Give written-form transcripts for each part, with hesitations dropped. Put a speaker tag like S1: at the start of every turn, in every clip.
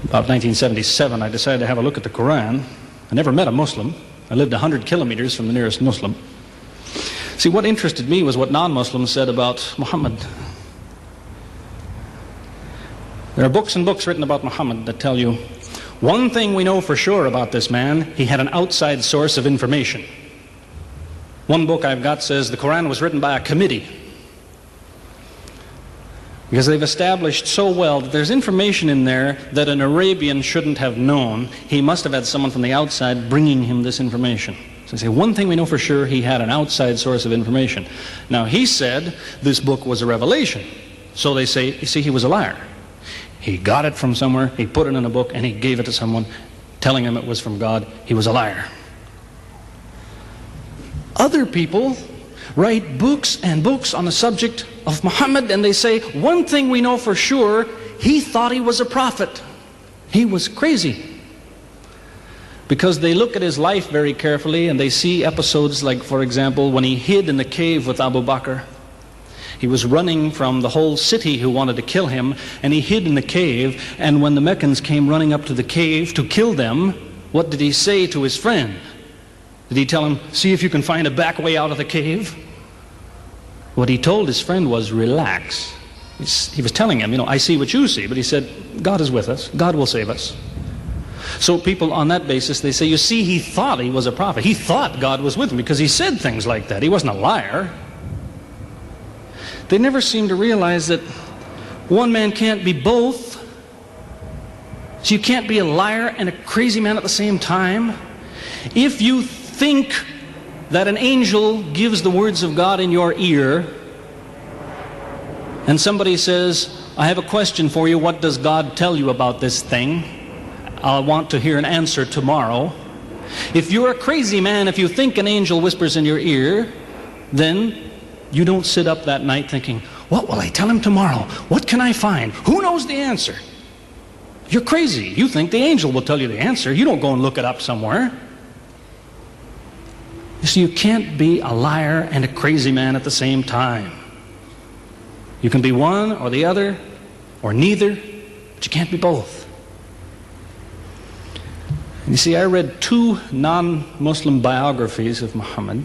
S1: About 1977, I decided to have a look at the Quran. I never met a Muslim. I lived 100 kilometers from the nearest Muslim. See, what interested me was what non-Muslims said about Muhammad. There are books and books written about Muhammad that tell you, one thing we know for sure about this man, he had an outside source of information. One book I've got says the Quran was written by a committee, because they've established so well that there's information in there that an Arabian shouldn't have known. He must have had someone from the outside bringing him this information. So they say, one thing we know for sure, he had an outside source of information. Now, he said this book was a revelation. So they say, you see, he was a liar. He got it from somewhere, he put it in a book, and he gave it to someone, telling him it was from God. He was a liar. Other people write books and books on the subject of Muhammad, and they say, one thing we know for sure, he thought he was a prophet. He was crazy. Because they look at his life very carefully, and they see episodes like, for example, when he hid in the cave with Abu Bakr. He was running from the whole city who wanted to kill him, and he hid in the cave, and when the Meccans came running up to the cave to kill them, what did he say to his friend? Did he tell him, see if you can find a back way out of the cave? What he told his friend was, relax. He was telling him, I see what you see, but he said, God is with us, God will save us. So people on that basis, they say, you see, he thought he was a prophet. He thought God was with him because he said things like that. He wasn't a liar. They never seem to realize that one man can't be both. So you can't be a liar and a crazy man at the same time. If you think that an angel gives the words of God in your ear, and somebody says, I have a question for you, what does God tell you about this thing? I want to hear an answer tomorrow. If you're a crazy man, if you think an angel whispers in your ear, then you don't sit up that night thinking, what will I tell him tomorrow? What can I find? Who knows the answer? You're crazy. You think the angel will tell you the answer. You don't go and look it up somewhere. You see, you can't be a liar and a crazy man at the same time. You can be one or the other, or neither, but you can't be both. And you see, I read two non-Muslim biographies of Muhammad.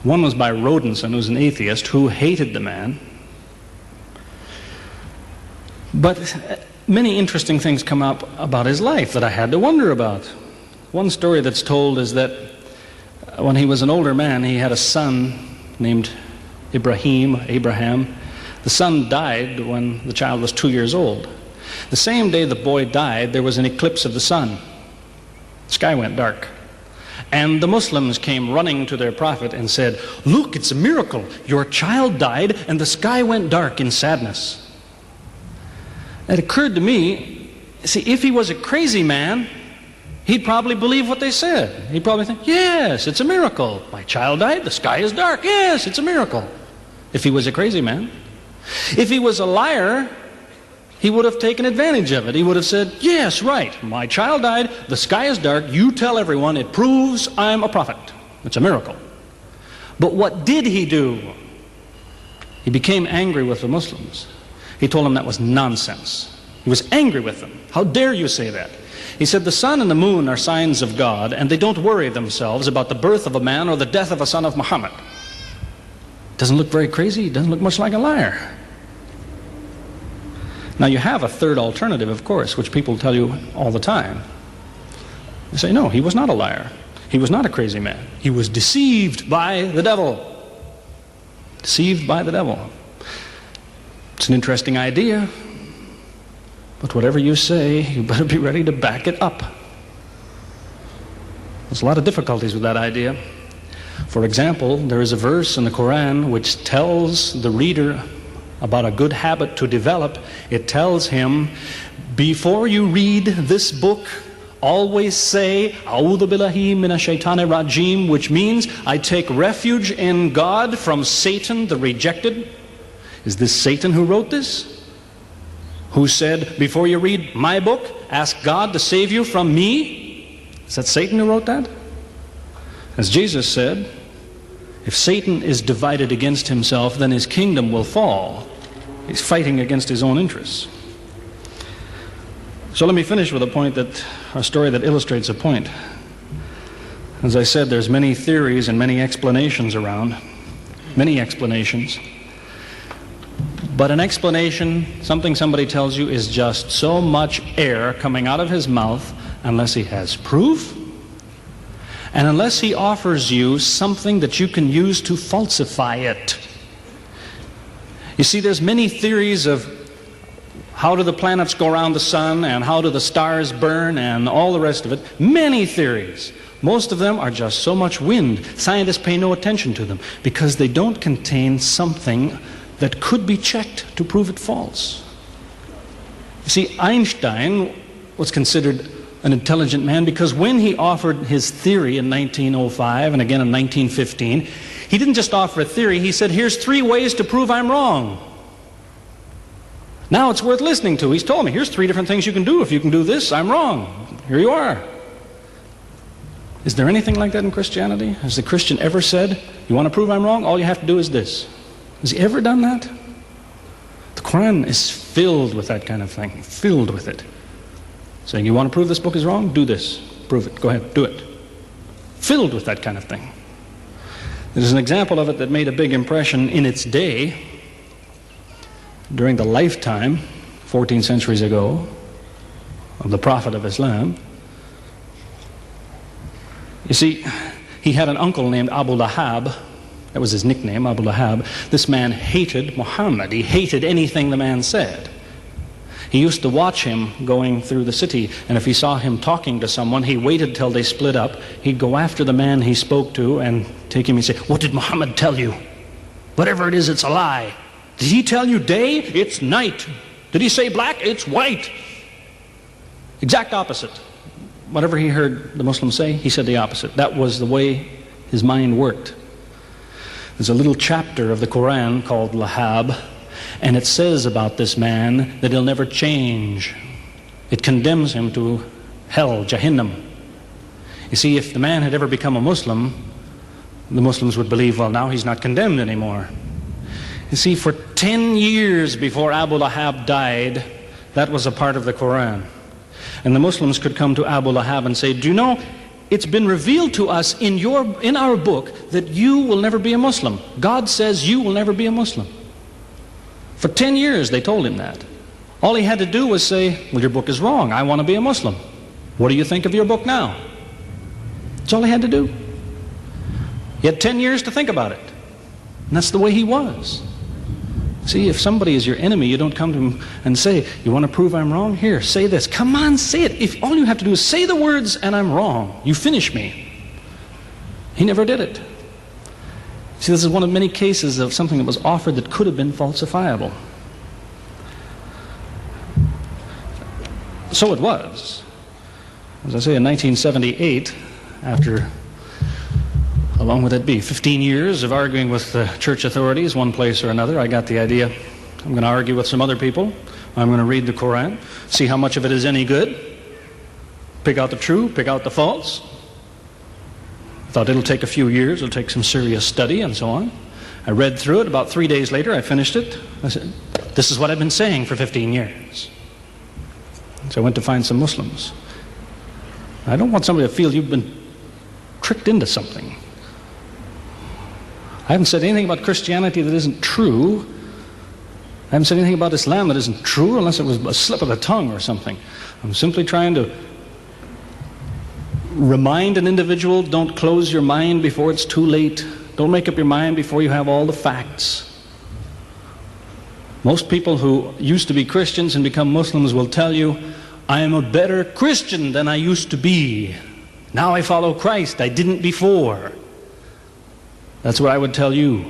S1: One was by Rodenson, who's an atheist, who hated the man. But many interesting things come up about his life that I had to wonder about. One story that's told is that when he was an older man, he had a son named Abraham. The son died when the child was 2 years old. The same day the boy died, there was an eclipse of the sun. The sky went dark. And the Muslims came running to their prophet and said, look, it's a miracle. Your child died and the sky went dark in sadness. It occurred to me, see, if he was a crazy man, he'd probably believe what they said. He'd probably think, yes, it's a miracle. My child died, the sky is dark. Yes, it's a miracle. If he was a crazy man. If he was a liar, he would have taken advantage of it. He would have said, yes, right, my child died, the sky is dark, you tell everyone, it proves I'm a prophet. It's a miracle. But what did he do? He became angry with the Muslims. He told them that was nonsense. He was angry with them. How dare you say that? He said, the sun and the moon are signs of God, and they don't worry themselves about the birth of a man or the death of a son of Muhammad. Doesn't look very crazy, doesn't look much like a liar. Now you have a third alternative, of course, which people tell you all the time. They say, no, he was not a liar. He was not a crazy man. He was deceived by the devil. Deceived by the devil. It's an interesting idea, but whatever you say, you better be ready to back it up. There's a lot of difficulties with that idea. For example, there is a verse in the Quran which tells the reader about a good habit to develop. It tells him, before you read this book, always say, A'udhu billahi minash shaitanir rajim, which means, I take refuge in God from Satan the rejected. Is this Satan who wrote this? Who said, before you read my book, ask God to save you from me? Is that Satan who wrote that? As Jesus said, if Satan is divided against himself, then his kingdom will fall. He's fighting against his own interests. So let me finish with a story that illustrates a point. As I said, there's many theories and many explanations around, many explanations. But an explanation, something somebody tells you, is just so much air coming out of his mouth unless he has proof and unless he offers you something that you can use to falsify it. You see, there's many theories of how do the planets go around the sun and how do the stars burn and all the rest of it. Many theories. Most of them are just so much wind. Scientists pay no attention to them because they don't contain something that could be checked to prove it false. You see, Einstein was considered an intelligent man because when he offered his theory in 1905 and again in 1915, he didn't just offer a theory, he said, here's 3 ways to prove I'm wrong. Now it's worth listening to. He's told me, here's 3 different things you can do. If you can do this, I'm wrong. Here you are. Is there anything like that in Christianity? Has the Christian ever said, you want to prove I'm wrong? All you have to do is this. Has he ever done that? The Quran is filled with that kind of thing, filled with it. Saying, you want to prove this book is wrong? Do this. Prove it. Go ahead, do it. Filled with that kind of thing. There's an example of it that made a big impression in its day, during the lifetime, 14 centuries ago, of the Prophet of Islam. You see, he had an uncle named Abu Lahab. That was his nickname, Abu Lahab. This man hated Muhammad. He hated anything the man said. He used to watch him going through the city, and if he saw him talking to someone, he waited till they split up. He'd go after the man he spoke to and take him and say, what did Muhammad tell you? Whatever it is, it's a lie. Did he tell you day? It's night. Did he say black? It's white. Exact opposite. Whatever he heard the Muslims say, he said the opposite. That was the way his mind worked. There's a little chapter of the Quran called Lahab, and it says about this man that he'll never change. It condemns him to hell, Jahannam. You see, if the man had ever become a Muslim, the Muslims would believe, well, now he's not condemned anymore. You see, for 10 years before Abu Lahab died, that was a part of the Quran. And the Muslims could come to Abu Lahab and say, do you know, it's been revealed to us in our book that you will never be a Muslim. God says you will never be a Muslim. For 10 years they told him that. All he had to do was say, well, your book is wrong. I want to be a Muslim. What do you think of your book now? That's all he had to do. He had 10 years to think about it. And that's the way he was. See, if somebody is your enemy, you don't come to him and say, you want to prove I'm wrong? Here, say this. Come on, say it. If all you have to do is say the words and I'm wrong, you finish me. He never did it. See, this is one of many cases of something that was offered that could have been falsifiable. So it was. As I say, in 1978, after, how long would that be? 15 years of arguing with the church authorities, one place or another, I got the idea, I'm going to argue with some other people. I'm going to read the Quran, see how much of it is any good, pick out the true, pick out the false. I thought it'll take a few years, it'll take some serious study and so on. I read through it. About 3 days later, I finished it. I said, this is what I've been saying for 15 years. So I went to find some Muslims. I don't want somebody to feel you've been tricked into something. I haven't said anything about Christianity that isn't true. I haven't said anything about Islam that isn't true, unless it was a slip of the tongue or something. I'm simply trying to remind an individual, don't close your mind before it's too late. Don't make up your mind before you have all the facts. Most people who used to be Christians and become Muslims will tell you, I am a better Christian than I used to be. Now I follow Christ. I didn't before. That's what I would tell you.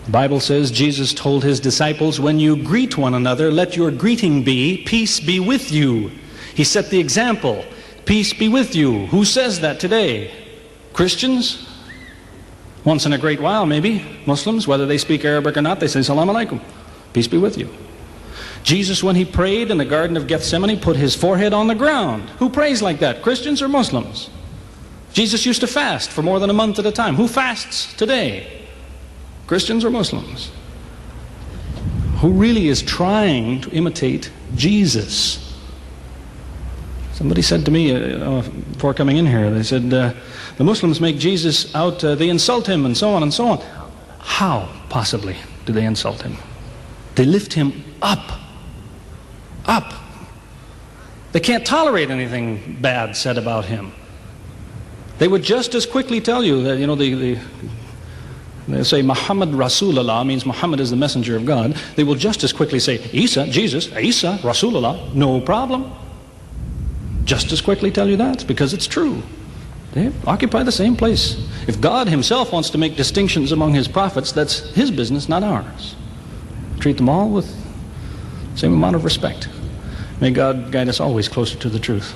S1: The Bible says Jesus told his disciples, when you greet one another, let your greeting be, peace be with you. He set the example, peace be with you. Who says that today? Christians? Once in a great while, maybe. Muslims, whether they speak Arabic or not, they say, Salaam alaikum, peace be with you. Jesus, when he prayed in the Garden of Gethsemane, put his forehead on the ground. Who prays like that, Christians or Muslims? Jesus used to fast for more than a month at a time. Who fasts today? Christians or Muslims? who really is trying to imitate Jesus. Somebody said to me before coming in here, they said, the Muslims make Jesus out, they insult him and so on and so on. How, possibly, do they insult him? They lift him up. Up. They can't tolerate anything bad said about him. They would just as quickly tell you that, they say Muhammad Rasulullah means Muhammad is the messenger of God. They will just as quickly say Isa, Jesus, Isa, Rasulullah, no problem. Just as quickly tell you that, because it's true. They occupy the same place. If God himself wants to make distinctions among his prophets, that's his business, not ours. Treat them all with the same amount of respect. May God guide us always closer to the truth.